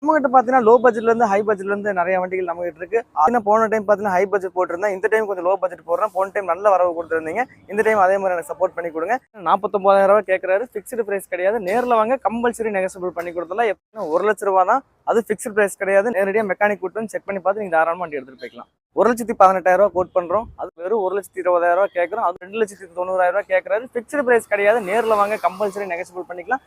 நம்மகிட்ட பார்த்தீங்கன்னா low பட்ஜெட்லேருந்து high பட்ஜெட்லேருந்து நிறைய வண்டிகள் நம்மகிட்ட இருக்கு. ஆனால் போன டைம் பார்த்தீங்கன்னா ஹை பட்ஜெட் போட்டிருந்தேன், இந்த டைம் கொஞ்சம் லோ பட்ஜெட் போடுறேன். போன டைம் நல்ல வரவு கொடுத்துருந்தீங்க, இந்த டைம் அதே மாதிரி எனக்கு சப்போர்ட் பண்ணி கொடுங்க. 49,000 ரூபா கேட்குறாரு, ஃபிக்ஸ்டு பிரைஸ் கிடையாது, நேரில் வாங்க கம்பல்சரி நெகோசியபிள் பண்ணி கொடுத்தலாம். எப்படின்னா 1,00,000 ரூபா தான், அது ஃபிக்ஸ்டு பிரைஸ் கிடையாது. நேரடியாக மெக்கானிக் கூட்டு வந்து செக் பண்ணி பார்த்து நீங்கள் தாராளமாக வண்டி எடுத்துகிட்டு போய்க்கலாம். 1,18,000 ரூபா கோட் பண்ணுறோம், அது வெறும் 1,20,000 ரூபா கேட்குறோம், அது 2,90,000 ரூபா கேட்குறாரு. ஃபிக்ஸ்டு பிரைஸ் கிடையாது, நேரில் வாங்க கம்பல்சரி நெகோசியபிள் பண்ணிக்கலாம்.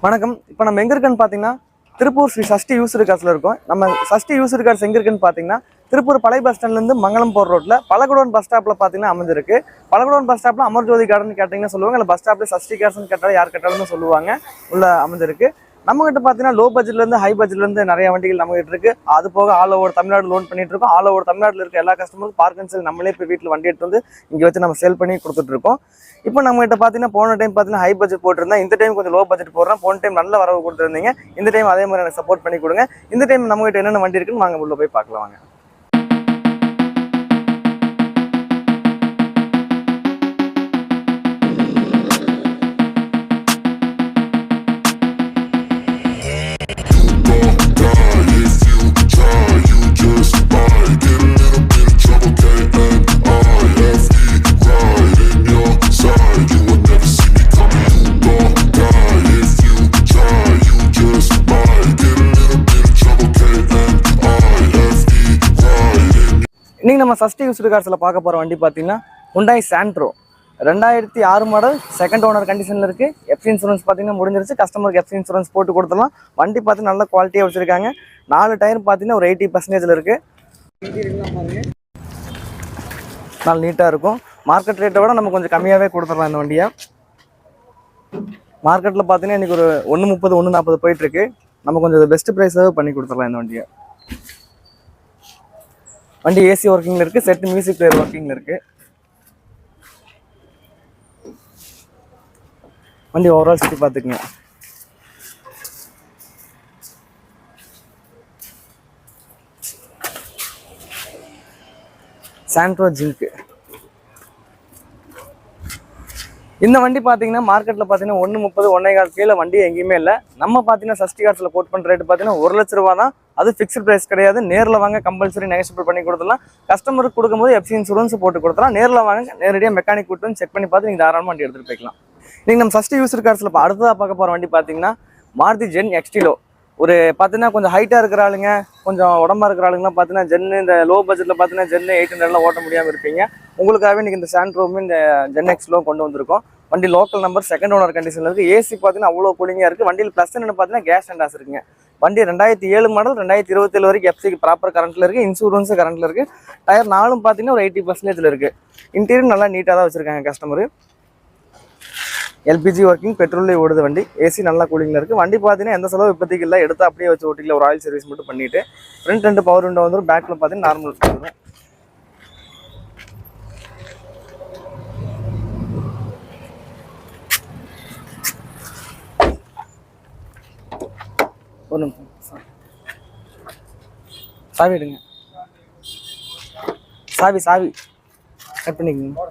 வணக்கம், இப்போ நம்ம எங்கே இருக்குன்னு பார்த்தீங்கன்னா திருப்பூர் ஸ்ரீ சஷ்டி யூசர் கார்ஸ்ல இருக்கும். நம்ம சஷ்டி யூசர் கார்ஸ் எங்க இருக்குன்னு பாத்தீங்கன்னா திருப்பூர் பழைய பஸ் ஸ்டாண்ட்ல இருந்து மங்களம் போற ரோட்ல பழகுடோன் பஸ் ஸ்டாப்ல பாத்தீங்கன்னா அமைஞ்சிருக்கு. பழகுடோன் பஸ் ஸ்டாப்ல அமர்ஜோதி கார்டன் கேட்டீங்கன்னா சொல்லுவாங்க, இல்ல பஸ் ஸ்டாப்ல சஷ்டி கார்ஸ்னு கேட்டாலும் யார் கேட்டாலும் சொல்லுவாங்க. உள்ள அமைஞ்சிருக்கு. நம்ம கிட்ட பாத்தீங்கன்னா லோ பட்ஜெட்ல இருந்து ஹை பட்ஜெட்ல இருந்து நிறைய வண்டிகள் நம்ம கிட்ட இருக்கு. அது போக ஆல் ஓவர் தமிழ்நாடு லோன் பண்ணிட்டு இருக்கோம். ஆல் ஓவர் தமிழ்நாட்டில் இருக்க எல்லா கஸ்டமருக்கும் பார்க் அண்ட் சேல் நம்மளே இப்போ வீட்டில் வண்டி எடுத்து வந்து இங்கே வச்சு நம்ம சேல் பண்ணி கொடுத்துட்டு இருக்கோம். இப்போ நம்ம கிட்ட பார்த்தீங்கன்னா போன டைம் பார்த்தீங்கன்னா ஹை பட்ஜெட் போட்டிருந்தேன், இந்த டைம் கொஞ்சம் லோ பட்ஜெட் போடுறேன். போன டைம் நல்ல வரவு கொடுத்துருந்தீங்க, இந்த டைம் அதே மாதிரி எனக்கு சப்போர்ட் பண்ணி கொடுங்க. இந்த டைம் நம்ம கிட்ட என்னென்ன வண்டி இருக்குன்னு வாங்க உள்ள போய் பார்க்கலாம் வாங்க. இன்னைக்கு நம்ம சஷ்டி யூஸ்டு கார்ஸ்ல பார்க்க போற வண்டி பார்த்தீங்கன்னா Hyundai Santro 2006 model, second owner கண்டிஷன்ல இருக்கு. எஃப்சி இன்சூரன்ஸ் பார்த்தீங்கன்னா முடிஞ்சிருச்சு, கஸ்டமருக்கு எஃப்சி இன்சூரன்ஸ் போட்டு கொடுத்துடலாம். வண்டி பார்த்து நல்ல குவாலிட்டியாக வச்சிருக்காங்க. 4 டயர் பார்த்தீங்கன்னா ஒரு 80% இருக்கு. நல்ல நீட்டாக இருக்கும். மார்க்கெட் ரேட்டை விட நம்ம கொஞ்சம் கம்மியாகவே கொடுத்துடலாம் இந்த வண்டியை. மார்க்கெட்டில் பார்த்தீங்கன்னா இன்னைக்கு ஒரு 130 140 போயிட்டு இருக்கு. நம்ம கொஞ்சம் பெஸ்ட் ப்ரைஸாகவே பண்ணி கொடுத்துடலாம் இந்த வண்டியை. வண்டி ஏசி ஒர்க்கிங்ல இருக்கு, செட் மியூசிக் பிளேயர் ஒர்க்கிங்ல இருக்கு. வண்டி ஓவரால் சுற்றி பார்த்துக்குங்க. சாண்ட்ரோ ஜிங்க் இந்த வண்டி பார்த்தீங்கன்னா மார்க்கெட்டில் பார்த்தீங்கன்னா 130 1.25 கீழே வண்டி எங்கேயுமே இல்லை. நம்ம பார்த்தீங்கன்னா சஷ்டி கார்ஸ்ல கோட் பண்ணுற ரேட்டு பார்த்தீங்கன்னா 1,00,000 ரூபா தான், அது ஃபிக்ஸ்டு பிரைஸ் கிடையாது. நேரில் வாங்க கம்பல்சரி நெகோசியபிள் பண்ணி கொடுத்துடலாம். கஸ்டமருக்கு கொடுக்கும்போது எஃப்சி இன்சூரன்ஸ் போட்டு கொடுத்துலாம். நேரில் வாங்க, நேரடியாக மெக்கானிக் கூட்டு வந்து செக் பண்ணி பார்த்து நீங்கள் தாராளமாக வண்டி எடுத்துகிட்டு போய்க்கலாம். நீங்கள் நம்ம சஷ்டி யூசர் கார்ஸில் அடுத்ததாக பார்க்க போகிற வண்டி பார்த்தீங்கன்னா மாருதி ஜென் எக்ஸ்டிலோ. ஒரு பார்த்தீங்கன்னா கொஞ்சம் ஹைட்டாக இருக்கிற ஆளுங்க, கொஞ்சம் உடம்பா இருக்கிற ஆளுங்கலாம் பார்த்தீங்கன்னா ஜென்னு, இந்த லோ பட்ஜெட்டில் பார்த்தீங்கன்னா ஜென்னு 800 ஓட்ட முடியாமல் இருப்பீங்க. உங்களுக்காகவே இன்றைக்கி இந்த சாண்ட்ரோவும் இந்த ஜென் எக்ஸ்டிலோ கொண்டு வந்திருக்கோம். வண்டி லோக்கல் நம்பர், செகண்ட் ஓனர் கண்டிஷனில் இருக்குது. ஏசி பார்த்தீங்கன்னா அவ்வளோ கூலிங்காக இருக்குது. வண்டியில் ப்ளஸ் என்னென்னு பார்த்தீங்கன்னா கேஸ் அண்டாஸ் இருக்குங்க. வண்டி 2007 மாடல், 2027 வரைக்கும் எஃப்சிக்கு ப்ராப்பர் கரண்ட்டில் இருக்குது, இன்சூரன்ஸு கரண்ட்டில் இருக்குது. டயர் 4 பார்த்தீங்கன்னா ஒரு 80% இருக்குது. இன்டீரியர் நல்லா நீட்டாக தான் வச்சுருக்காங்க கஸ்டமரு. எல்பிஜி ஒர்க்கிங், பெட்ரோல்லே ஓடுது வண்டி. ஏசி நல்லா கூலிங்கில் இருக்குது. வண்டி பார்த்தீங்கன்னா எந்த செலவு இப்போதைக்கு இல்லை, எடுத்து அப்படியே வச்சு ஓட்டிக்கல. ஒரு ஆயில் சர்வீஸ் மட்டும் பண்ணிவிட்டு ஃப்ரண்ட் 2 பவர் விண்டோ வந்துடும். பேக்கில் பார்த்தீங்கன்னா நார்மல் வந்துடும். ஒரு நிமிஷம் சாவி எடுங்க, சாவி கட் பண்ணிக்கோங்க.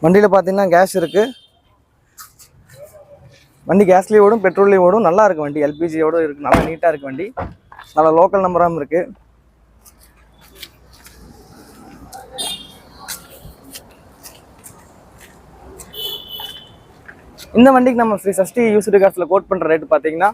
வண்டியில் பார்த்தீங்கன்னா கேஸ் இருக்குது. வண்டி கேஸ்லேயே ஓடும், பெட்ரோல்லேயே ஓடும். நல்லா இருக்குது வண்டி, எல்பிஜியோட இருக்குது. நல்லா நீட்டாக இருக்குது வண்டி. நல்லா லோக்கல் நம்பராகவும் இருக்குது. இந்த வண்டிக்கு நம்ம ஸ்ரீ சஷ்டி யூஸ்டு கார்ஸ்ல கோட் பண்ணுற ரேட்டு பார்த்தீங்கன்னா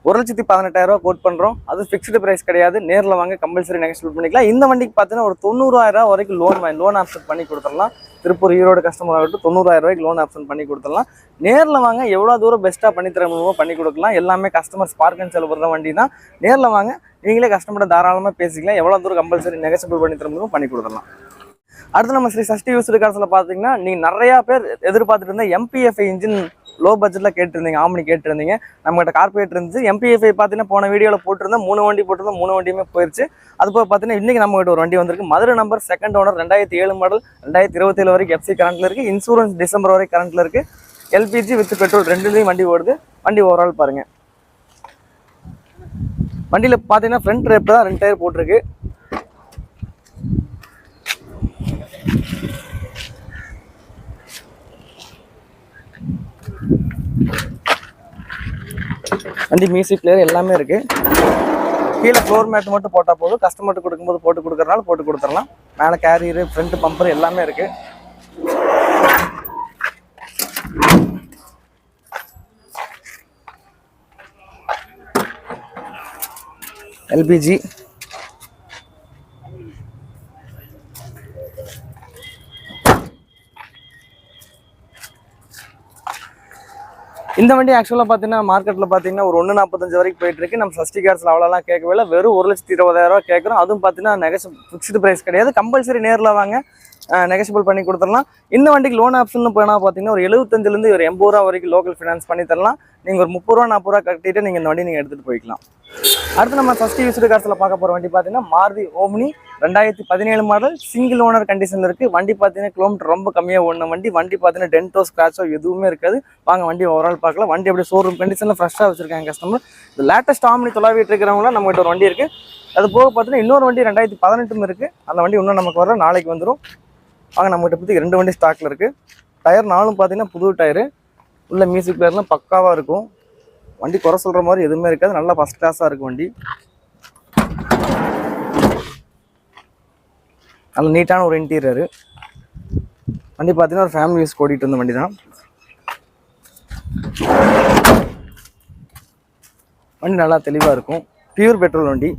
1,18,000 ரூபா கோட் பண்ணுறோம். அது ஃபிக்ஸ்டு பிரைஸ் கிடையாது. நேரில் வாங்க கம்பல்சரி நெகோசியபிள் பண்ணிக்கலாம். இந்த வண்டிக்கு பார்த்தீங்கன்னா ஒரு 90,000 ரூபா வரைக்கும் லோன் ஆப்ஷன் பண்ணி கொடுத்துடலாம். திருப்பூர் ஈரோடு கஸ்டமர் ஆகட்டும் 90,000 ரூபாய்க்கு லோன் ஆப்ஷன் பண்ணி கொடுத்துடலாம். நேரில் வாங்க, எவ்வளோ தூரம் பெஸ்ட்டாக பண்ணித்தர முடியுமோ பண்ணி கொடுக்கலாம். எல்லாமே கஸ்டமர்ஸ் பார்க் அண்ட் சேல் பண்ணுற வண்டி தான். நேரில் வாங்க, நீங்களே கஸ்டமரை தாராளமாக பேசிக்கலாம். எவ்வளோ தூரம் கம்பல்சரி நெகோசியபிள் பண்ணி தர முடியுமோ பண்ணி கொடுத்துடலாம். அடுத்து நம்ம ஸ்ரீ சஷ்டி யூஸ்டு கார்ஸ்ல பார்த்தீங்கன்னா நீங்கள் நிறையா பேர் எதிர்பார்த்துட்டு இருந்த MPFI இன்ஜின் லோ பட்ஜெட்டில் கேட்டிருந்தீங்க, ஆம்னி கேட்டிருந்தீங்க. நம்மகிட்ட கார்பரேட் இருந்துச்சு. MPFI பார்த்தீங்கன்னா போன வீடியோவில் போட்டிருந்தேன், 3 வண்டி போட்டிருந்தோம். 3 வண்டியுமே போயிடுச்சு. அது போக பார்த்தீங்கன்னா இன்றைக்கி நம்மகிட்ட ஒரு வண்டி வந்திருக்கு. Madurai number, second owner, 2007 model, 2027 வரைக்கும் எஃப்சி கரண்ட்டில் இருக்குது. இன்சூரன்ஸ் டிசம்பர் வரைக்கும் கரண்ட்டில் இருக்குது. எல்பிஜி வித் பெட்ரோல் ரெண்டுலேயும் வண்டி ஓடுது. வண்டி ஓவரால் பாருங்கள். வண்டியில் பார்த்தீங்கன்னா ஃப்ரண்ட் ரேப் தான் 2 டயர் போட்டிருக்கு. வண்டி மியூசிக் பிளேயர் எல்லாமே இருக்குது. கீழே ஃப்ளோர் மேட் மட்டும் போட்டால் போதும், கஸ்டமர்கிட்ட கொடுக்கும்போது போட்டு கொடுக்குறனால போட்டு கொடுத்துடலாம். மேலே கேரியரு, ஃப்ரண்ட் பம்பர் எல்லாமே இருக்குது. எல்பிஜி இந்த வண்டி ஆக்சுவலாக பார்த்தீங்கன்னா மார்க்கெட்டில் பார்த்தீங்கன்னா ஒரு 1.45 வரைக்கும் போயிட்டு இருக்கு. நம்ம சஷ்டி கார்ஸில் அவ்வளோலாம் கேட்கவே இல்லை, வெறும் 1,20,000 கேட்குறோம். அதுவும் பார்த்தீங்கன்னா ஃபிக்ஸ்டு ப்ரைஸ் கிடையாது, கம்பல்சரி நேரில் வாங்க, நெகஷியபிள் பண்ணி கொடுத்துடலாம். இந்த வண்டிக்கு லோன் ஆப்ஷன் போனால் பார்த்தீங்கன்னா ஒரு 75லேருந்து ஒரு 80 ரூபா வரைக்கும் லோக்கல் ஃபினான்ஸ் பண்ணி தரலாம். நீங்கள் ஒரு 30 ரூபா 40 ரூபா கட்டிட்டு நீங்கள் இந்த வண்டி நீங்கள் எடுத்துகிட்டு போய்க்கலாம். அடுத்து நம்ம சஷ்டி யூஸ்டு கார்ஸில் பார்க்க போகிற வண்டி பார்த்தீங்கன்னா Maruti omni 2017 model, single owner கண்டிஷனில் இருக்குது. வண்டி பார்த்தீங்கன்னா கிலோமீட்டர் ரொம்ப கம்மியாக ஓடின வண்டி. வண்டி பார்த்தீங்கன்னா டென்ட்டோ ஸ்க்ராச்சோ எதுவுமே இருக்காது. வாங்க வண்டி ஓவரால் பார்க்கலாம். வண்டி அப்படியே ஷோரூம் கண்டிஷனில் ஃப்ரெஷ்ஷாக வச்சுருக்காங்க கஸ்டமர். இந்த லேட்டஸ்ட் ஆம்னி தொலைவிட்டு இருக்கிறவங்களாம் நம்மகிட்ட ஒரு வண்டி இருக்குது. அது போக பார்த்தீங்கன்னா இன்னொரு வண்டி 2018 இருக்குது. அந்த வண்டி இன்னும் நமக்கு வர நாளைக்கு வந்துடும். வாங்க நம்மகிட்ட பற்றி 2 வண்டி ஸ்டாக்கில் இருக்குது. டயர் நாலும் பார்த்தீங்கன்னா புது டயரு, உள்ள மியூசிக் பிளேயர்லாம் பக்காவாக இருக்கும். வண்டி குறை சொல்கிற மாதிரி எதுவுமே இருக்காது, நல்லா ஃபஸ்ட் கிளாஸாக இருக்கும் வண்டி. நல்ல நீட்டான ஒரு இன்டீரியரு. வண்டி பார்த்தீங்கன்னா ஒரு ஃபேமிலி யூஸ் ஓடிட்டு இருந்த வண்டி தான். வண்டி நல்லா தெளிவாக இருக்கும், பியூர் பெட்ரோல் வண்டி.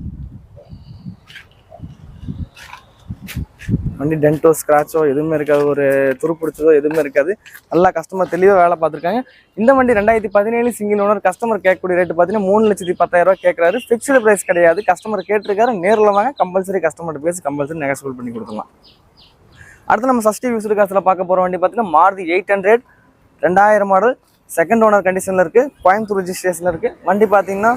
வண்டி டென்ட்டோ ஸ்க்ராச்சோ எதுவுமே இருக்காது, ஒரு துருப்பிடிச்சதோ எதுவுமே இருக்காது. நல்லா கஸ்டமர் தெளிவாக வேலை பார்த்துருக்காங்க. இந்த வண்டி 2017 சிங்கிள் ஓனர். கஸ்டமர் கேட்கக்கூடிய ரேட்டு பார்த்தீங்கன்னா 3,10,000 கேட்குறாரு. ஃபிக்ஸ்டு ப்ரைஸ் கிடையாது, கஸ்டமர் கேட்டிருக்காரு. நேரில் வாங்க, கம்பல்சரி கஸ்டமர்கிட்ட பேசி கம்பல்சரி நெகஷியபிள் பண்ணி கொடுக்கலாம். அடுத்து நம்ம சஷ்டி யூஸ்டு காசில் பார்க்க போகிற வண்டி பார்த்தீங்கன்னா மாருதி 800 2000 மாடல், செகண்ட் ஓனர் கண்டிஷனில் இருக்குது, கோயம்புத்தூர் ரெஜிஸ்ட்ரேஷனில் இருக்குது. வண்டி பார்த்தீங்கன்னா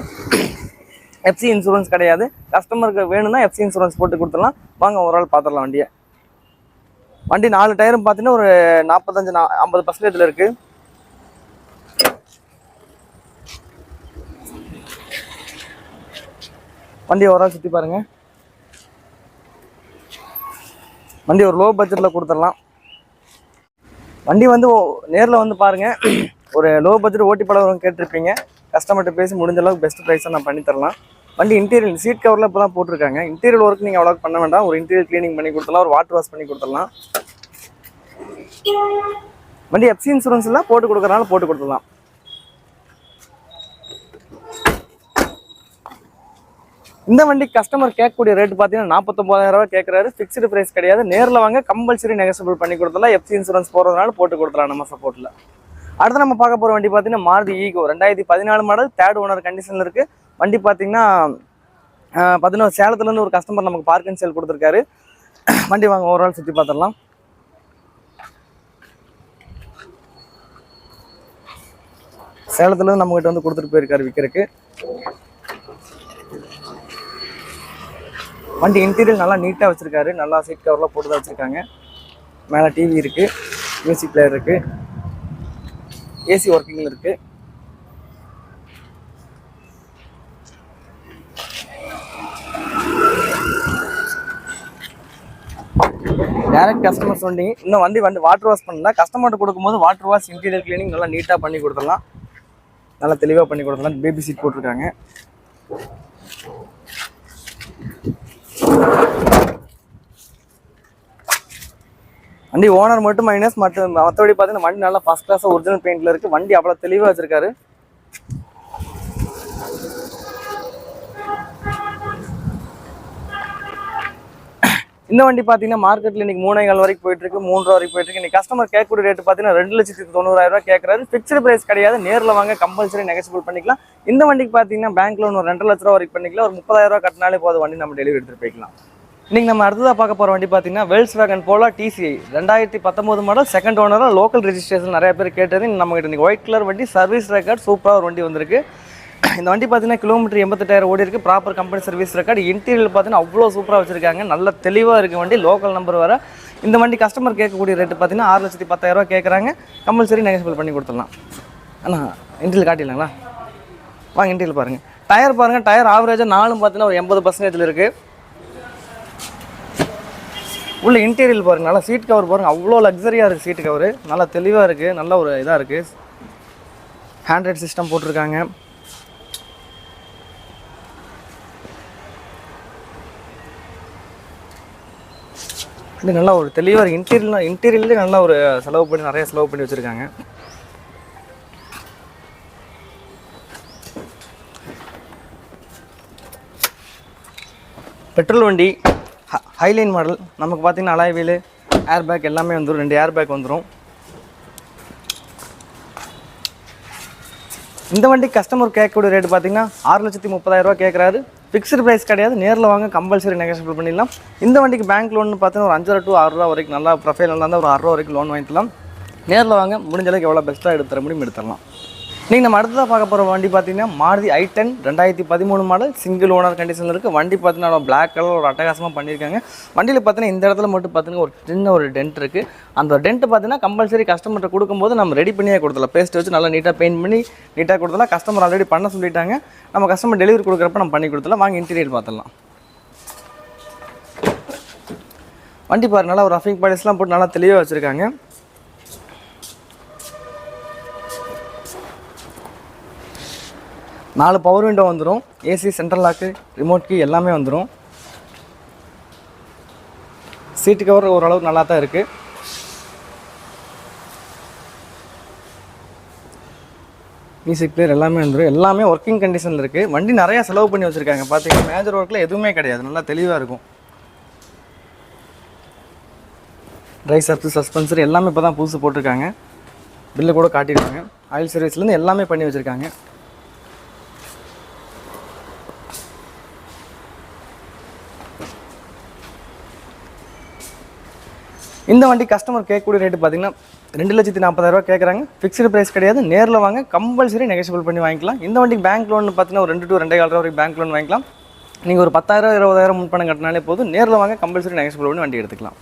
எஃப்சி இன்சூரன்ஸ் கிடையாது, கஸ்டமருக்கு வேணும்னா எஃப்சி இன்சூரன்ஸ் போட்டு கொடுத்துடலாம். வாங்க ஒரு ஆள் பார்த்துடலாம் வண்டியை. வண்டி 4 டயரும் பார்த்தீங்கன்னா ஒரு 45-50% இருக்குது. வண்டியை ஒரு ஆள் சுற்றி பாருங்கள். வண்டி ஒரு லோ பட்ஜெட்டில் கொடுத்துடலாம். வண்டி வந்து நேரில் வந்து பாருங்கள். ஒரு லோ பட்ஜெட் ஓட்டி பழகிறவங்க கேட்டிருப்பீங்க, கஸ்டமர்கிட்ட பேசி முடிஞ்ச அளவுக்கு பெஸ்ட் ப்ரைஸாக நான் பண்ணி தரலாம். வண்டி இன்டீரியர் சீட் கவரில் இப்போ தான் போட்டிருக்காங்க. இன்டீரியர் ஒர்க் நீங்கள் அவ்வளோ பண்ண வேண்டாம், ஒரு இன்டீரியர் க்ளீனிங் பண்ணி கொடுத்துடலாம், ஒரு வாட்டர் வாஷ் பண்ணி கொடுத்துடலாம். வண்டி எஃப்சி இன்சூரன்ஸ் எல்லாம் போட்டு கொடுக்குறனால போட்டு கொடுத்துடலாம். இந்த வண்டி கஸ்டமர் கேட்கக்கூடிய ரேட் பார்த்தீங்கன்னா 49,000 கேட்குறாரு. ஃபிக்ஸ்டு ப்ரைஸ் கிடையாது, நேரில் வாங்க, கம்பல்சரி நெகஷியபிள் பண்ணி கொடுத்துடலாம். எஃப்சி இன்சூரன்ஸ் போகிறதுனால போட்டு கொடுத்துடலாம் நம்ம சப்போர்ட்டில். அடுத்து நம்ம பார்க்க போகிற வண்டி பார்த்தீங்கன்னா Maruti Eeco 2014 model, third owner கண்டிஷனில் இருக்குது. வண்டி பார்த்தீங்கன்னா 11 சேலத்துலேருந்து ஒரு கஸ்டமர் நமக்கு பார்க் அண்ட் சேல் கொடுத்துருக்காரு. வண்டி வாங்க ஓவரால் சுற்றி பார்த்துடலாம். சேலத்துலேருந்து நம்மகிட்ட வந்து கொடுத்துட்டு போயிருக்காரு விற்கிறதுக்கு. வண்டி இன்டீரியர் நல்லா நீட்டாக வச்சுருக்காரு, நல்லா சீட் கவர்லாம் போட்டு தான் வச்சுருக்காங்க. மேலே டிவி இருக்குது, மியூசிக் பிளேயர் இருக்குது, ஏசி ஒர்க்கிங்கில் இருக்குது. டேரக்ட் கஸ்டமர்ஸ் வண்டி. இன்னும் வண்டி வாட்டர் வாஷ் பண்ணலாம், கஸ்டமர்கிட்ட கொடுக்கும்போது வாட்டர் வாஷ், இன்டீரியர் கிளீனிங் நல்லா நீட்டாக பண்ணி கொடுத்துடலாம், நல்லா தெளிவாக பண்ணி கொடுத்துடலாம். பேபி சீட் போட்டிருக்காங்க. வண்டி ஓனர் மட்டும் மைனஸ், மற்றபடி பார்த்தீங்கன்னா வண்டி நல்லா ஃபர்ஸ்ட் கிளாஸாக ஒரிஜினல் பெயிண்டில் இருக்குது. வண்டி அவ்வளோ தெளிவாக வச்சுருக்காரு. இந்த வண்டி பார்த்தீங்கன்னா மார்க்கெட்டில் இன்றைக்கி 3,400 வரைக்கும் போயிட்டுருக்கு, 3 ரூபா வரைக்கும் போயிட்டுருக்கு. இன்றைக்கி கஸ்டமர் கேட்கக்கூடிய ரேட்டு பார்த்தீங்கன்னா 2,90,000 கேட்குறாரு. ஃபிக்ஸ்டு ப்ரைஸ் கிடையாது, நேரில் வாங்க, கம்பல்சரி நெகஷியபிள் பண்ணிக்கலாம். இந்த வண்டிக்கு பார்த்தீங்கன்னா பேங்க் லோன் ஒரு 2,00,000 ரூபா வரைக்கும் பண்ணிக்கலாம். ஒரு 30,000 கட்டினாலே போதும், வண்டி நம்ம டெலிவரி எடுத்துகிட்டு போய்க்கலாம். இன்றைக்கி நம்ம அடுத்ததாக பார்க்க போகிற வண்டி பார்த்தீங்கன்னா Volkswagen Polo TCI 2019 model, second ஓனராக, லோக்கல் ரெஜிஸ்ட்ரேஷன். நிறைய பேர் கேட்டது நம்மகிட்ட இன்றைக்கி ஒயிட் கலர் வண்டி, சர்வீஸ் ரெக்கார்ட் சூப்பராக ஒரு வண்டி வந்திருக்கு. இந்த வண்டி பார்த்தீங்கன்னா கிலோமீட்டர் 88,000 ஓடி இருக்குது, proper company service record. Interior பார்த்தீங்கன்னா அவ்வளோ சூப்பராக வச்சுருக்காங்க, நல்ல தெளிவாக இருக்குது வண்டி, லோக்கல் நம்பர் வர. இந்த வண்டி கஸ்டமர் கேட்கக்கூடிய ரேட்டு பார்த்தீங்கன்னா 6,10,000 கேட்குறாங்க. கம்பல்சரி நெகஷியபிள் பண்ணி கொடுத்துடலாம். அண்ணா இன்டீரியல் காட்டிடலாங்களா? வாங்க இன்டீரியல் பாருங்கள். டயர் பாருங்கள், டயர் ஆவரேஜாக 4 பார்த்தீங்கன்னா ஒரு 80% இருக்குது. உள்ள இன்டீரியல் பாருங்கள், நல்லா சீட் கவர் பாருங்கள், அவ்வளோ லக்ஸரியாக இருக்குது சீட் கவர், நல்லா தெளிவாக இருக்குது, நல்ல ஒரு இதாக இருக்குது. ஹேண்ட்ரைட் சிஸ்டம் போட்டிருக்காங்க. இது நல்லா ஒரு தெளிவாக இன்டீரியர்லேயே நல்லா ஒரு நிறைய செலவு பண்ணி வச்சுருக்காங்க. பெட்ரோல் வண்டி ஹைலைன் மாடல். நமக்கு பார்த்தீங்கன்னா அலாய் வீலு, ஏர் பேக் எல்லாமே வந்துடும். 2 ஏர் பேக் வந்துடும். இந்த வண்டி கஸ்டமர் கேட்கக்கூடிய ரேட்டு பார்த்தீங்கன்னா 6,30,000 ரூபா கேட்குறாரு. ஃபிக்ஸ்டு ப்ரைஸ் கிடையாது. நேரில் வாங்க, கம்பல்சரி நெகோஷியபிள் பண்ணிடலாம். இந்த வண்டிக்கு பேங்க் லோன் பார்த்தீங்கன்னா ஒரு 5 to 6 ரூபா வரைக்கும், நல்லா ப்ரொஃபைல் நல்லா இருந்தால் ஒரு 6 ரூபா வரைக்கும் லோன் வாங்கிக்கலாம். நேரில் வாங்க, முடிஞ்ச அளவுக்கு எவ்வளோ பெஸ்ட்டாக எடுத்து தர முடியும் எடுத்துடலாம். நீங்கள் நம்ம அடுத்ததாக பார்க்க போகிற வண்டி பார்த்தீங்கன்னா Maruti i10 2013 model, single owner கண்டிஷனில் இருக்குது. வண்டி பார்த்தீங்கன்னா பிளாக் கலர் ஒரு அட்டகாசமாக பண்ணியிருக்காங்க. வண்டியில் பார்த்தீங்கன்னா இந்த இடத்துல மட்டும் பார்த்தீங்கன்னா ஒரு சின்ன ஒரு டென்ட் இருக்குது. அந்த டென்ட் பார்த்தீங்கன்னா கம்பல்சரி கஸ்டமர்கிட்ட கொடுக்கும்போது நம்ம ரெடி பண்ணியே கொடுத்துடலாம். பேஸ்ட் வச்சு நல்லா நீட்டாக பெயிண்ட் பண்ணி நீட்டாக கொடுத்துடலாம். கஸ்டமர் ஆல்ரெடி பண்ண சொல்லிட்டாங்க. நம்ம கஸ்டமர் டெலிவரி கொடுக்குறப்ப நம்ம பண்ணி கொடுத்துடலாம். வாங்க இன்டீரியர் பார்த்துடலாம். வண்டி பாரு நல்லா ஒரு ரஃபிங் பாலிஸ்லாம் போட்டு நல்லா தெளிவாக வச்சுருக்காங்க. நாலு பவர் விண்டோ வந்துடும். AC, central lock, remote key எல்லாமே வந்துடும். சீட்டு கவர் ஓரளவுக்கு நல்லா தான் இருக்குது. மியூசிக் பிளேயர் எல்லாமே வந்துடும். எல்லாமே ஒர்க்கிங் கண்டிஷனில் இருக்குது. வண்டி நிறையா செலவு பண்ணி வச்சுருக்காங்க. பார்த்தீங்கன்னா மேஜர் ஒர்க்கில் எதுவுமே கிடையாது. நல்லா தெளிவாக இருக்கும். ட்ரை சர்ஃபு, சஸ்பென்சர் எல்லாமே இப்போ தான் புதுசு போட்டிருக்காங்க. பில்லு கூட காட்டிடுவாங்க. ஆயில் சர்வீஸ்லேருந்து எல்லாமே பண்ணி வச்சுருக்காங்க. இந்த வண்டி கஸ்டமர் கேட்கக்கூடிய ரேட்டு பார்த்தீங்கன்னா 2,40,000 ரூபா கேட்குறாங்க. ஃபிக்ஸ்டு ப்ரைஸ் கிடையாது. நேரில் வாங்க, கம்பல்சரி நெகோஷியபிள் பண்ணி வாங்கிக்கலாம். இந்த வண்டிக்கு பேங்க் லோன் பார்த்தீங்கன்னா ஒரு 2 to 2.25 ரூபா வரைக்கும் பேங்க் லோன் வாங்கிக்கலாம். நீங்கள் ஒரு 10,000 20,000 முன்பணம் கட்டினாலே போதும். நேரில் வாங்க, கம்பல்சரி நெகோஷியபிள் பண்ணி வண்டி எடுத்துக்கலாம்.